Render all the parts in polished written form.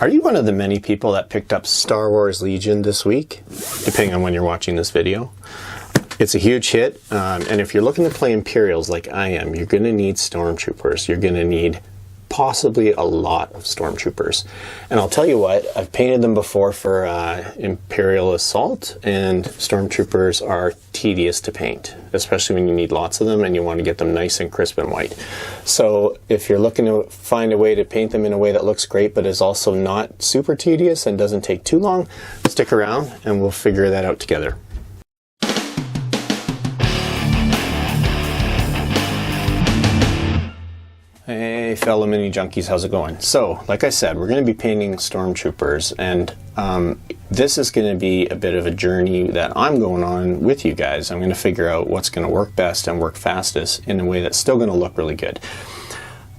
Are you one of the many people that picked up Star Wars Legion this week? Depending on when you're watching this video. It's a huge hit, and if you're looking to play Imperials like I am, you're going to need Stormtroopers. You're going to need possibly a lot of Stormtroopers. And I'll tell you what, I've painted them before for Imperial Assault, and Stormtroopers are tedious to paint, especially when you need lots of them and you want to get them nice and crisp and white. So if you're looking to find a way to paint them in a way that looks great but is also not super tedious and doesn't take too long, stick around and we'll figure that out together. Hey fellow MiniJunkies, how's it going? So, like I said, we're going to be painting Stormtroopers, and this is going to be a bit of a journey that I'm going on with you guys. I'm going to figure out what's going to work best and work fastest in a way that's still going to look really good.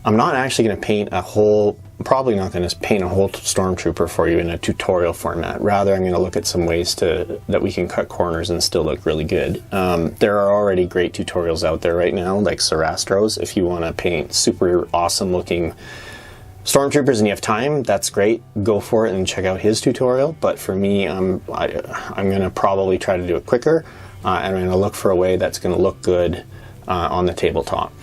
I'm not actually going to paint a whole, probably not going to paint a whole Stormtrooper for you in a tutorial format. Rather, I'm going to look at some ways that we can cut corners and still look really good. There are already great tutorials out there right now, like Sarastro's. If you want to paint super awesome looking Stormtroopers and you have time, that's great. Go for it and check out his tutorial. But for me, I'm going to probably try to do it quicker, and I'm going to look for a way that's going to look good on the tabletop.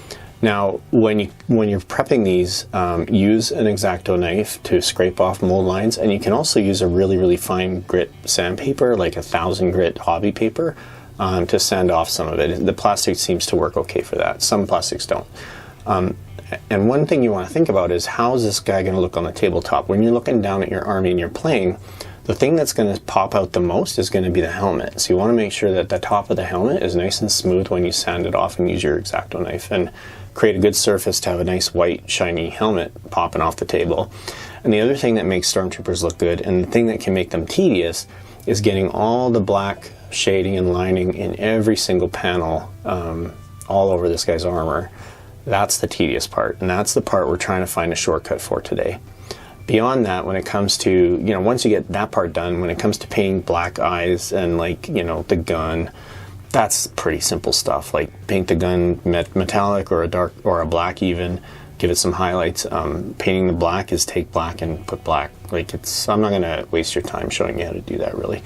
Now, when you're prepping these, use an X-Acto knife to scrape off mold lines, and you can also use a really fine grit sandpaper, like 1000 grit hobby paper, to sand off some of it. The plastic seems to work okay for that. Some plastics don't. And one thing you want to think about is, how is this guy going to look on the tabletop? When you're looking down at your army and you're playing, the thing that's going to pop out the most is going to be the helmet. So you want to make sure that the top of the helmet is nice and smooth when you sand it off and use your X-Acto knife, and create a good surface to have a nice white shiny helmet popping off the table. And the other thing that makes Stormtroopers look good, and the thing that can make them tedious, is getting all the black shading and lining in every single panel all over this guy's armor. That's the tedious part, and that's the part we're trying to find a shortcut for today. Beyond that, when it comes to, you know, once you get that part done, when it comes to painting black eyes and, like, you know, the gun, that's pretty simple stuff. Like, paint the gun metallic or a dark or a black even, give it some highlights. Painting the black is take black and put black. Like, I'm not going to waste your time showing you how to do that, really,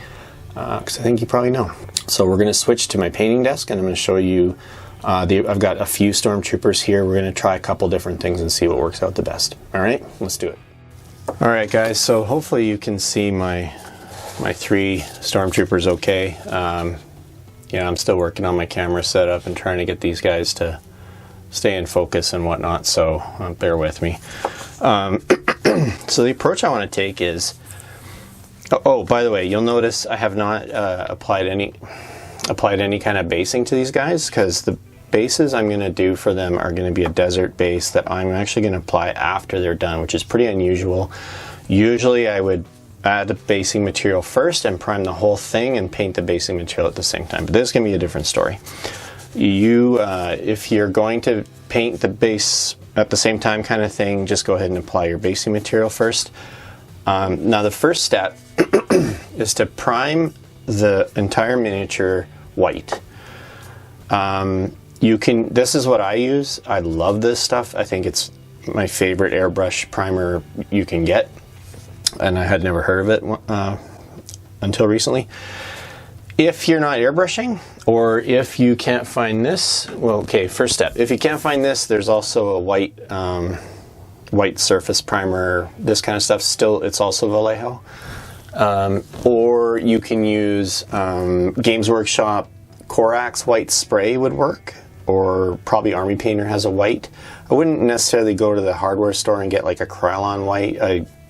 because I think you probably know. So we're going to switch to my painting desk, and I'm going to show you, I've got a few Stormtroopers here. We're going to try a couple different things and see what works out the best. All right, let's do it. All right, guys, so hopefully you can see my 3 Stormtroopers okay. Yeah, I'm still working on my camera setup and trying to get these guys to stay in focus and whatnot, so bear with me. So the approach I want to take is, oh, by the way, you'll notice I have not applied any kind of basing to these guys, because the bases I'm going to do for them are going to be a desert base that I'm actually going to apply after they're done, which is pretty unusual. Usually I would add the basing material first and prime the whole thing and paint the basing material at the same time. But this is going to be a different story. If you're going to paint the base at the same time kind of thing, just go ahead and apply your basing material first. Now the first step is to prime the entire miniature white. This is what I use. I love this stuff. I think it's my favorite airbrush primer you can get, and I had never heard of it until recently. If you're not airbrushing, or if you can't find this, well, okay, first step. If you can't find this, there's also a white surface primer, this kind of stuff. Still, it's also Vallejo. Or you can use Games Workshop Corax white spray would work, or probably Army Painter has a white. I wouldn't necessarily go to the hardware store and get like a Krylon white.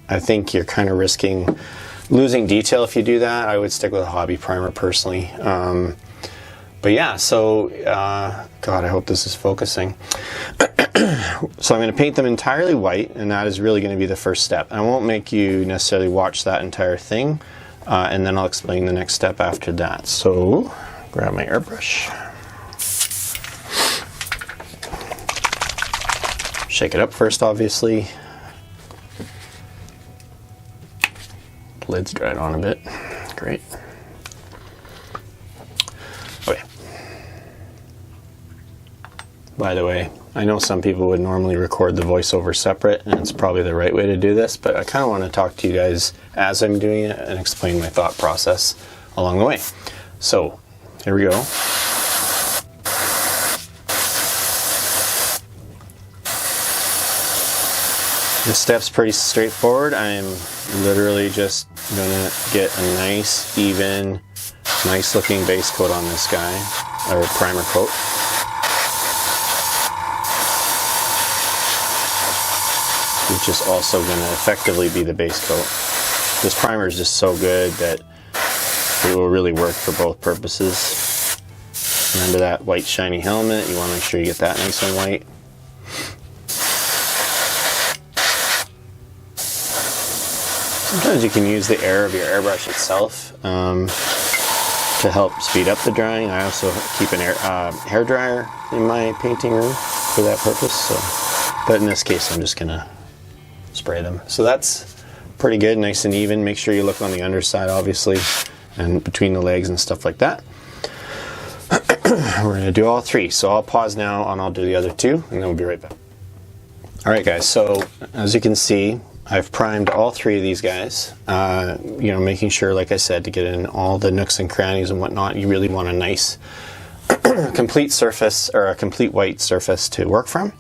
I think you're kind of risking losing detail if you do that. I would stick with a hobby primer personally. But yeah, so God, I hope this is focusing. So I'm going to paint them entirely white, and that is really going to be the first step. I won't make you necessarily watch that entire thing, and then I'll explain the next step after that. So grab my airbrush, shake it up first, obviously. The lid's dried on a bit. Great. Okay. By the way, I know some people would normally record the voiceover separate, and it's probably the right way to do this, but I kind of want to talk to you guys as I'm doing it and explain my thought process along the way. So, here we go. This step's pretty straightforward. I'm literally just gonna get a nice, even, nice looking base coat on this guy, or primer coat. Which is also gonna effectively be the base coat. This primer is just so good that it will really work for both purposes. Remember that white shiny helmet, you wanna make sure you get that nice and white. Sometimes you can use the air of your airbrush itself to help speed up the drying. I also keep an hair dryer in my painting room for that purpose. So, but in this case, I'm just gonna spray them. So that's pretty good, nice and even. Make sure you look on the underside, obviously, and between the legs and stuff like that. We're gonna do all three. So I'll pause now and I'll do the other two, and then we'll be right back. All right, guys. So as you can see, I've primed all three of these guys, you know, making sure, like I said, to get in all the nooks and crannies and whatnot. You really want a nice complete surface, or a complete white surface to work from.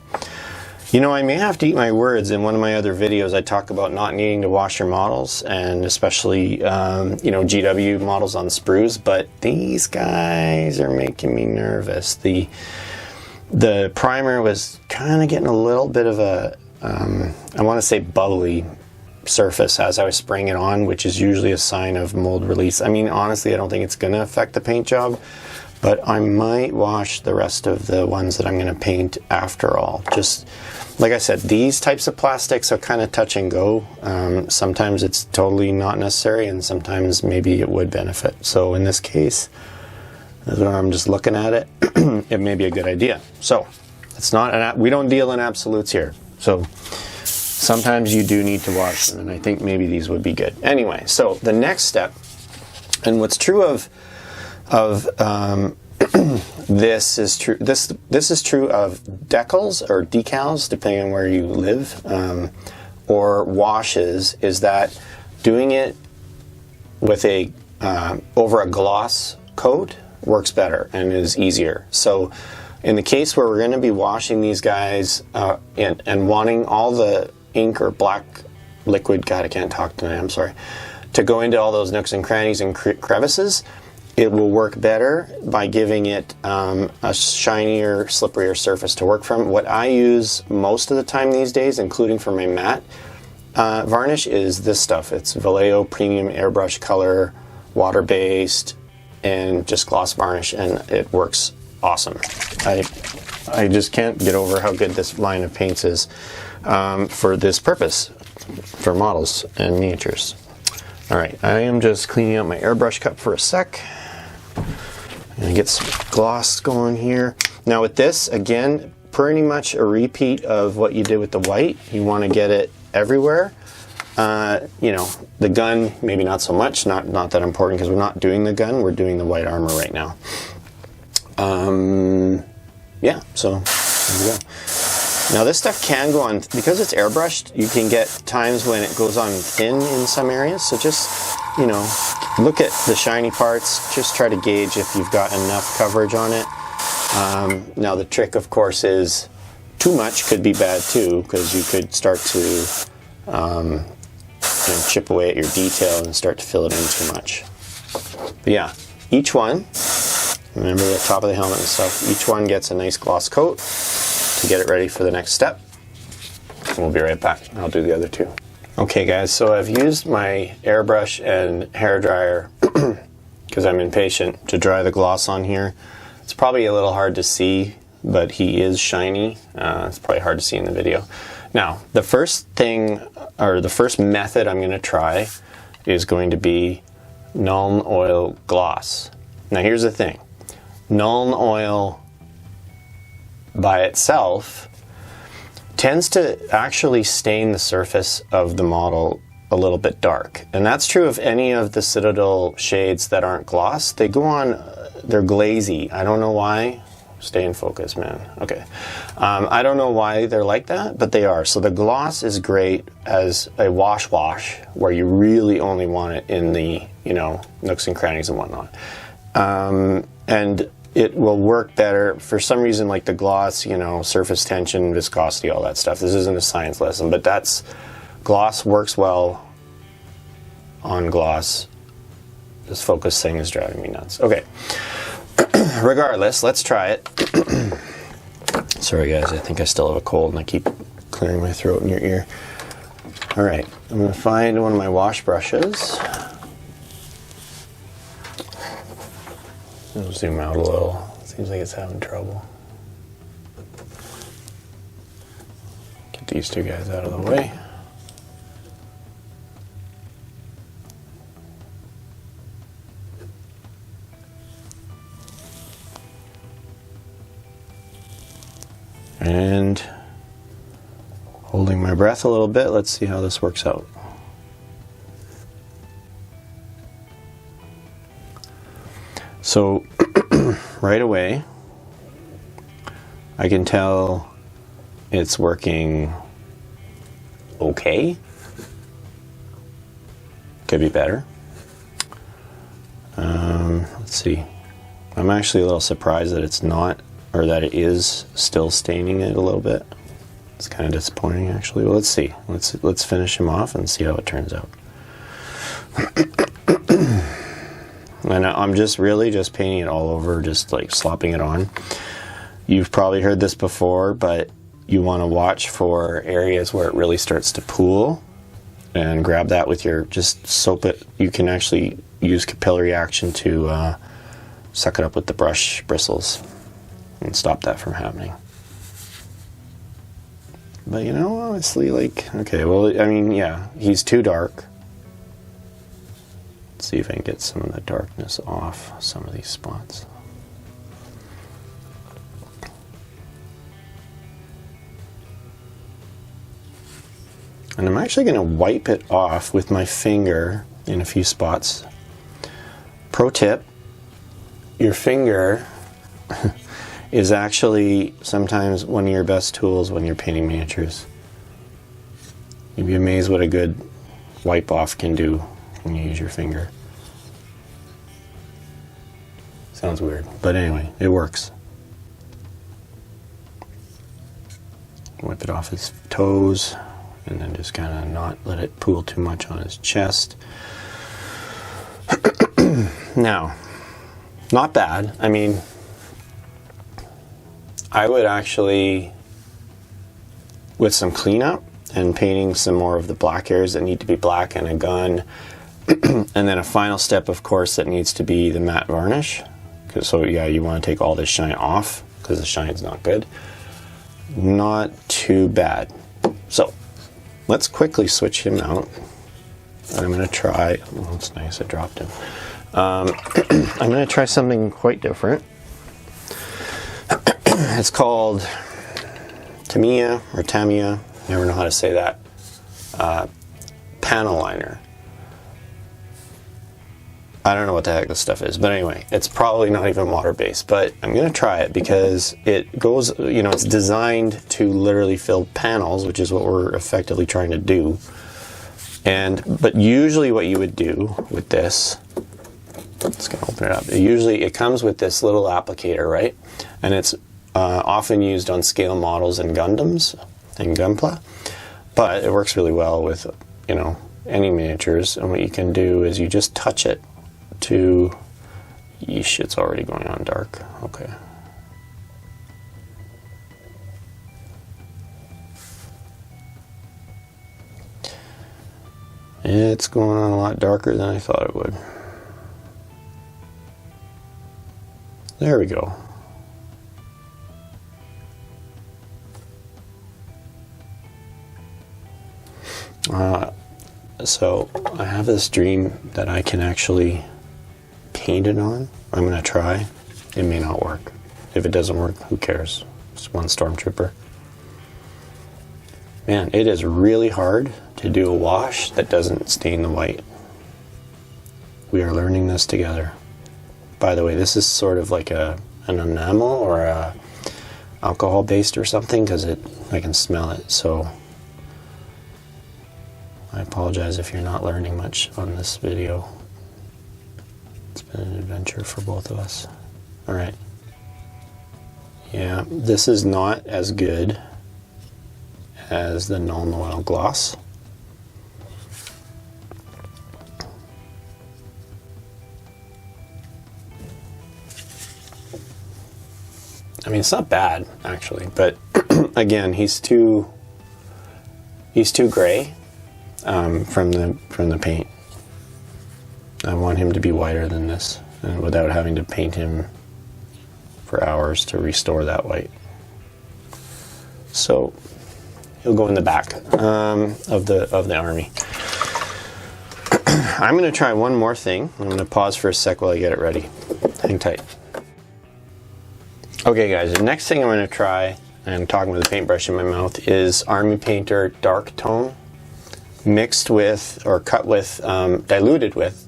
You know, I may have to eat my words. In one of my other videos, I talk about not needing to wash your models, and especially, you know, GW models on sprues, but these guys are making me nervous. The primer was kind of getting a little bit of a I want to say bubbly surface as I was spraying it on, which is usually a sign of mold release. I mean, honestly, I don't think it's going to affect the paint job, but I might wash the rest of the ones that I'm going to paint after all. Just like I said, these types of plastics are kind of touch and go. Sometimes it's totally not necessary, and sometimes maybe it would benefit. So in this case, as I'm just looking at it, it may be a good idea. So it's not we don't deal in absolutes here. So sometimes you do need to wash them, and I think maybe these would be good. Anyway, so the next step, and what's true of this is true. This is true of decals or decals, depending on where you live, or washes. Is that doing it with a over a gloss coat works better and is easier. So in the case where we're going to be washing these guys and wanting all the ink or black liquid, God, I can't talk tonight, I'm sorry, to go into all those nooks and crannies and crevices, it will work better by giving it a shinier, slipperier surface to work from. What I use most of the time these days, including for my matte varnish, is this stuff. It's Vallejo Premium Airbrush Color, water-based, and just gloss varnish, and it works awesome. I just can't get over how good this line of paints is for this purpose, for models and miniatures. All right, I am just cleaning out my airbrush cup for a sec. I'm gonna get some gloss going here. Now with this, again, pretty much a repeat of what you did with the white. You want to get it everywhere. You know, the gun, maybe not so much, not that important, because we're not doing the gun, we're doing the white armor right now. Yeah, so there we go. Now this stuff can go on, because it's airbrushed, you can get times when it goes on thin in some areas, so just, you know, look at the shiny parts, just try to gauge if you've got enough coverage on it. Now the trick, of course, is too much could be bad too, because you could start to you know, chip away at your detail and start to fill it in too much. But yeah, each one, remember the top of the helmet and stuff, each one gets a nice gloss coat to get it ready for the next step. And we'll be right back. I'll do the other two. Okay guys, so I've used my airbrush and hairdryer because I'm impatient to dry the gloss on here. It's probably a little hard to see, but he is shiny. It's probably hard to see in the video. Now, the first thing, or the first method I'm going to try is going to be Nuln Oil Gloss. Now here's the thing. Nuln Oil by itself tends to actually stain the surface of the model a little bit dark. And that's true of any of the Citadel shades that aren't gloss. They go on, they're glazy. I don't know why. Stay in focus, man. Okay. I don't know why they're like that, but they are. So the gloss is great as a wash where you really only want it in the, you know, nooks and crannies and whatnot. And it will work better for some reason, like the gloss, you know, surface tension, viscosity, all that stuff. This isn't a science lesson, but gloss works well on gloss. This focus thing is driving me nuts. Okay. Regardless, let's try it. Sorry guys, I think I still have a cold and I keep clearing my throat in your ear. Alright, I'm going to find one of my wash brushes. I'll zoom out a little. Seems like it's having trouble. Get these two guys out of the way. And holding my breath a little bit, let's see how this works out. So right away, I can tell it's working okay. Could be better. Let's see. I'm actually a little surprised that it's not, or that it is still staining it a little bit. It's kind of disappointing, actually. Well, let's see. Let's finish him off and see how it turns out. And I'm just painting it all over, just like slopping it on. You've probably heard this before, but you want to watch for areas where it really starts to pool, and grab that with your, just soap it. You can actually use capillary action to suck it up with the brush bristles and stop that from happening. But you know, honestly, like, okay, well, I mean, yeah, he's too dark. Let's see if I can get some of the darkness off some of these spots. And I'm actually going to wipe it off with my finger in a few spots. Pro tip, your finger is actually sometimes one of your best tools when you're painting miniatures. You'd be amazed what a good wipe off can do when you use your finger. Sounds weird, but anyway, it works. Wipe it off his toes, and then just kind of not let it pool too much on his chest. Now, not bad. I mean, I would actually, with some cleanup and painting some more of the black areas that need to be black, and a gun, and then a final step, of course, that needs to be the matte varnish. So yeah, you want to take all this shine off because the shine's not good. Not too bad. So let's quickly switch him out. I'm going to try, oh, that's nice, I dropped him. I'm going to try something quite different. It's called Tamiya, or Tamiya, never know how to say that, panel liner. I don't know what the heck this stuff is, but anyway, it's probably not even water-based, but I'm going to try it because it goes, you know, it's designed to literally fill panels, which is what we're effectively trying to do. But usually what you would do with this, just going to open it up, usually it comes with this little applicator, right? And it's often used on scale models and Gundams and Gunpla, but it works really well with, you know, any miniatures. And what you can do is you just touch it to, yeesh, it's already going on dark. Okay. It's going on a lot darker than I thought it would. There we go. So I have this dream that I can actually paint it on. I'm going to try. It may not work. If it doesn't work, who cares? It's one Stormtrooper. Man, it is really hard to do a wash that doesn't stain the white. We are learning this together. By the way, this is sort of like a an enamel or a alcohol based or something, because I can smell it. So I apologize if you're not learning much on this video. It's been an adventure for both of us. All right. Yeah, this is not as good as the Null Noel gloss. I mean, it's not bad actually, but again, he's too gray from the paint. I want him to be whiter than this, and without having to paint him for hours to restore that white. So he'll go in the back of the army. I'm going to try one more thing. I'm going to pause for a sec while I get it ready. Hang tight. Okay guys, the next thing I'm going to try, and I'm talking with a paintbrush in my mouth, is Army Painter Dark Tone mixed with, or cut with, diluted with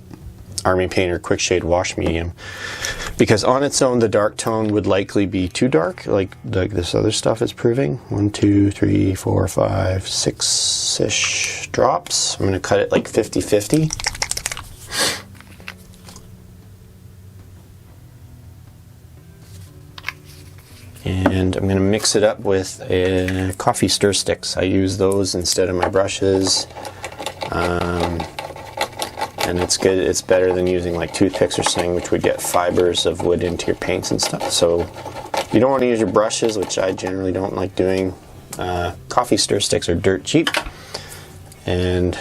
Army Painter Quick Shade Wash Medium. Because on its own, the dark tone would likely be too dark, like this other stuff is proving. 1, 2, 3, 4, 5, 6-ish drops. I'm going to cut it like 50-50. And I'm going to mix it up with coffee stir sticks. I use those instead of my brushes. And it's good. It's better than using like toothpicks or something, which would get fibers of wood into your paints and stuff. So you don't want to use your brushes, which I generally don't like doing. Coffee stir sticks are dirt cheap and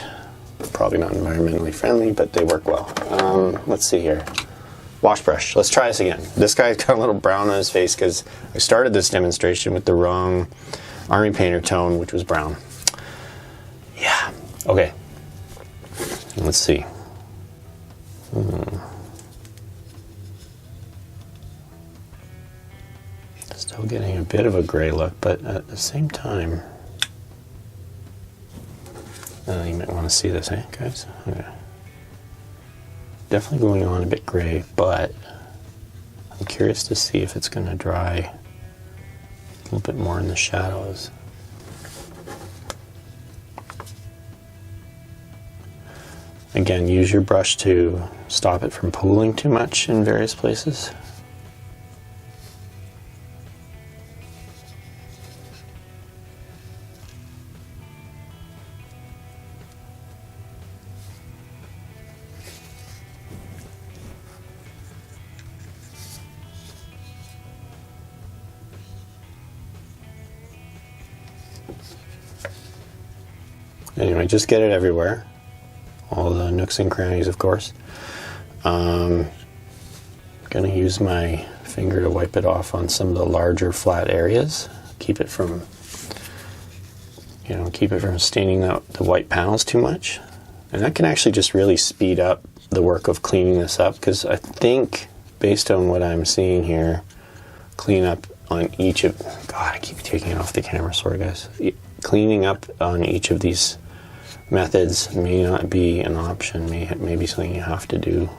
probably not environmentally friendly, but they work well. Let's see here. Wash brush. Let's try this again. This guy's got a little brown on his face because I started this demonstration with the wrong Army Painter tone, which was brown. Yeah. Okay. Let's see. Still getting a bit of a gray look, but at the same time, you might want to see this, eh, guys? Okay. Definitely going on a bit gray, but I'm curious to see if it's going to dry a little bit more in the shadows. Again, use your brush to stop it from pooling too much in various places. Anyway, just get it everywhere. All the nooks and crannies, of course. I'm gonna use my finger to wipe it off on some of the larger flat areas. Keep it from, staining out the white panels too much. And that can actually just really speed up the work of cleaning this up, because I think, based on what I'm seeing here, clean up on each of, God, I keep taking it off the camera, sorry guys. Cleaning up on each of these methods may not be an option, maybe something you have to do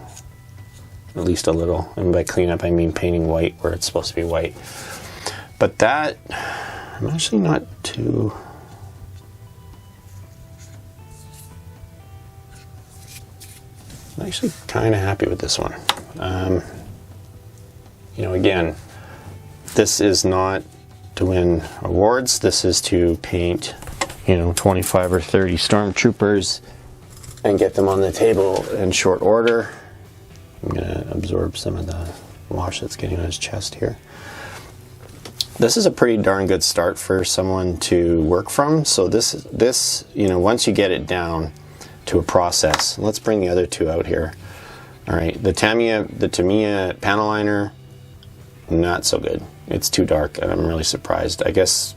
at least a little. And by clean up I mean painting white where it's supposed to be white. But that, I'm actually not too, I'm actually kind of happy with this one. Again, this is not to win awards, this is to paint 25 or 30 Stormtroopers and get them on the table in short order. I'm going to absorb some of the wash that's getting on his chest here. This is a pretty darn good start for someone to work from. So this once you get it down to a process, let's bring the other two out here. All right, the Tamiya panel liner, not so good. It's too dark, and I'm really surprised. I guess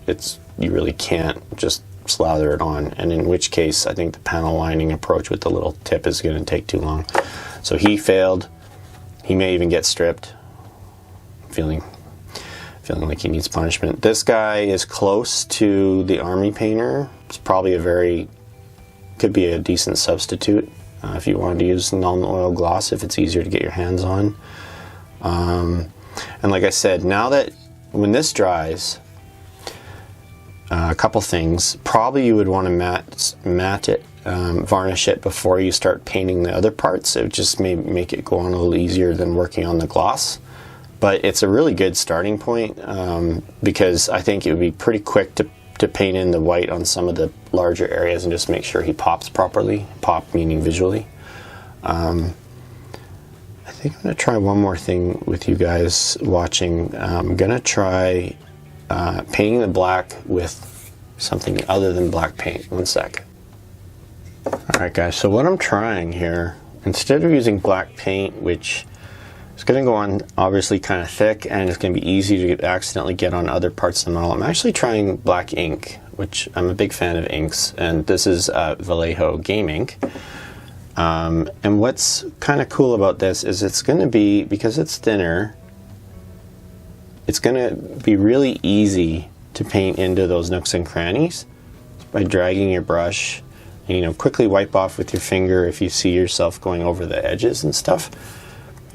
you really can't just slather it on, and in which case I think the panel lining approach with the little tip is going to take too long. So he failed. He may even get stripped. Feeling like he needs punishment. This guy is close to the Army Painter. It's probably could be a decent substitute if you wanted to use Null Noel gloss, if it's easier to get your hands on. And like I said, now that when this dries, a couple things. Probably you would want to matte it, varnish it before you start painting the other parts. It would just may make it go on a little easier than working on the gloss. But it's a really good starting point because I think it would be pretty quick to paint in the white on some of the larger areas and just make sure he pops properly. Pop meaning visually. I think I'm going to try one more thing with you guys watching. I'm going to try painting the black with something other than black paint. One sec. Alright guys, so what I'm trying here, instead of using black paint, which is going to go on obviously kind of thick and it's going to be easy to accidentally get on other parts of the model, I'm actually trying black ink, which I'm a big fan of inks, and this is Vallejo Game Ink. And what's kind of cool about this is it's going to be, because it's thinner, it's going to be really easy to paint into those nooks and crannies by dragging your brush and, you know, quickly wipe off with your finger if you see yourself going over the edges and stuff.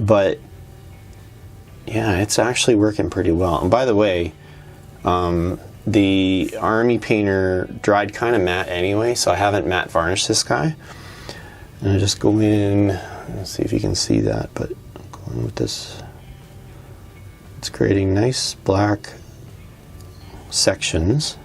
But yeah, it's actually working pretty well. And by the way, the Army Painter dried kind of matte anyway, so I haven't matte varnished this guy. And I just go in, let's see if you can see that, but going with this, it's creating nice black sections.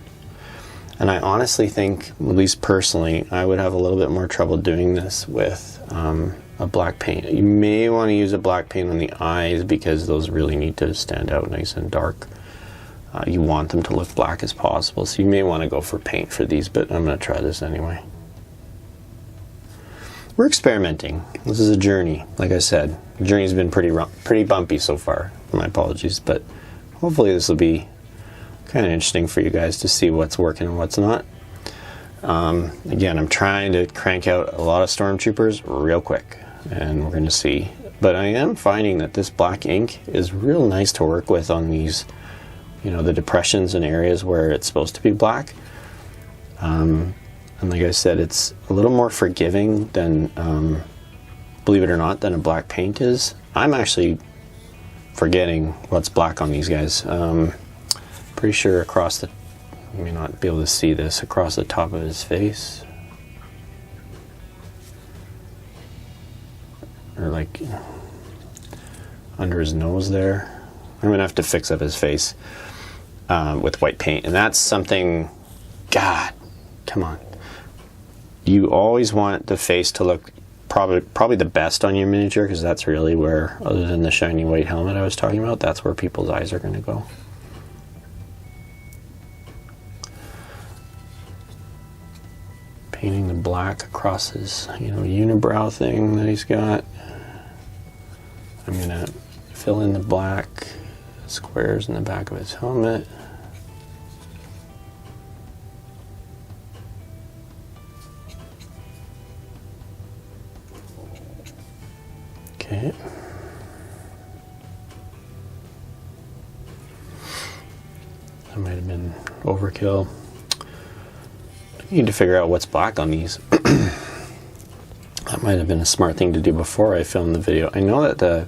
And I honestly think, at least personally, I would have a little bit more trouble doing this with a black paint. You may want to use a black paint on the eyes because those really need to stand out nice and dark. You want them to look black as possible, so you may want to go for paint for these, but I'm going to try this anyway. We're experimenting. This is a journey. Like I said, the journey's been pretty bumpy so far. My apologies, but hopefully this will be kind of interesting for you guys to see what's working and what's not. Again, I'm trying to crank out a lot of Stormtroopers real quick, and we're going to see. But I am finding that this black ink is real nice to work with on these, you know, the depressions and areas where it's supposed to be black. And like I said, it's a little more forgiving than, believe it or not, than a black paint is. I'm actually forgetting what's black on these guys. Pretty sure across the, you may not be able to see this, across the top of his face. Or like under his nose there. I'm gonna have to fix up his face with white paint. And that's something, God, come on. You always want the face to look probably the best on your miniature, because that's really where, other than the shiny white helmet I was talking about, that's where people's eyes are going to go. Painting the black across his, you know, unibrow thing that he's got. I'm going to fill in the black squares in the back of his helmet. Okay. That might have been overkill. I need to figure out what's black on these. That might have been a smart thing to do before I filmed the video. I know that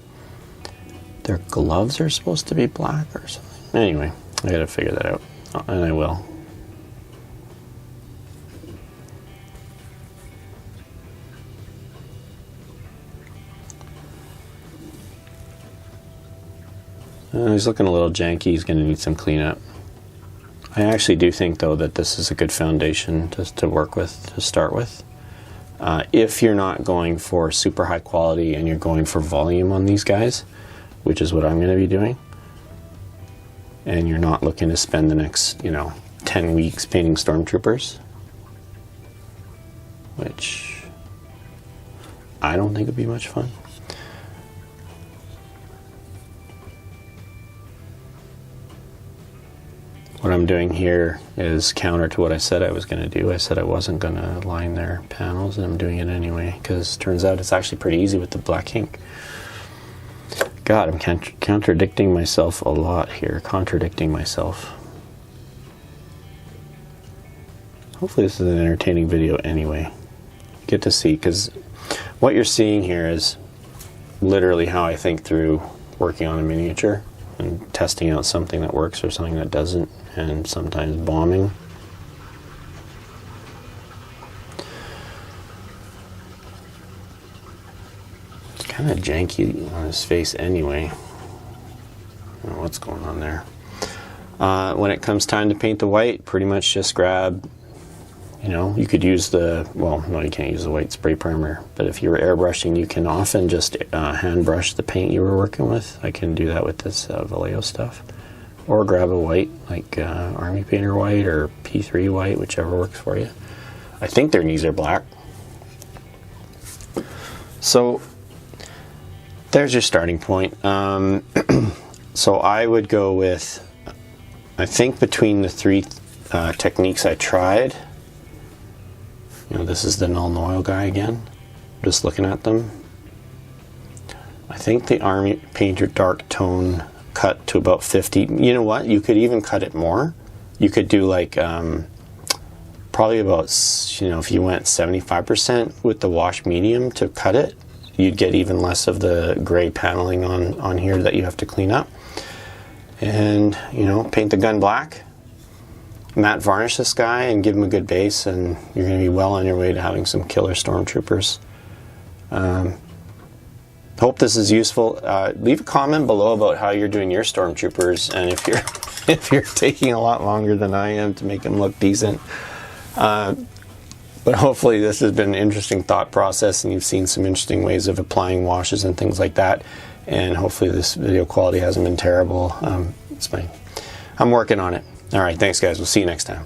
their gloves are supposed to be black or something. Anyway, I gotta figure that out, and I will. He's looking a little janky. He's going to need some cleanup. I actually do think, though, that this is a good foundation to work with, to start with. If you're not going for super high quality and you're going for volume on these guys, which is what I'm going to be doing, and you're not looking to spend the next, 10 weeks painting Stormtroopers, which I don't think would be much fun. What I'm doing here is counter to what I said I was going to do. I said I wasn't going to line their panels, and I'm doing it anyway, because it turns out it's actually pretty easy with the black ink. God, I'm contradicting myself a lot here. Contradicting myself. Hopefully this is an entertaining video anyway. You get to see, because what you're seeing here is literally how I think through working on a miniature. and testing out something that works or something that doesn't, and sometimes bombing. It's kind of janky on his face anyway. I don't know what's going on there. When it comes time to paint the white, pretty much just grab, you know, you could use the, well, no, you can't use the white spray primer, but if you're airbrushing, you can often just hand brush the paint you were working with. I can do that with this Vallejo stuff. Or grab a white, like Army Painter white or P3 white, whichever works for you. I think their knees are black. So, there's your starting point. So I would go with, I think between the three techniques I tried, you know, this is the Null and Oil guy again, just looking at them. I think the Army Painter dark tone cut to about 50. You know what? You could even cut it more. You could do like probably about, you know, if you went 75% with the wash medium to cut it, you'd get even less of the gray paneling on here that you have to clean up. And, you know, paint the gun black, matte varnish this guy and give him a good base, and you're going to be well on your way to having some killer Stormtroopers. Hope this is useful. Leave a comment below about how you're doing your Stormtroopers, and if you're taking a lot longer than I am to make them look decent. But hopefully this has been an interesting thought process, and you've seen some interesting ways of applying washes and things like that. And hopefully this video quality hasn't been terrible. I'm working on it. All right, thanks guys. We'll see you next time.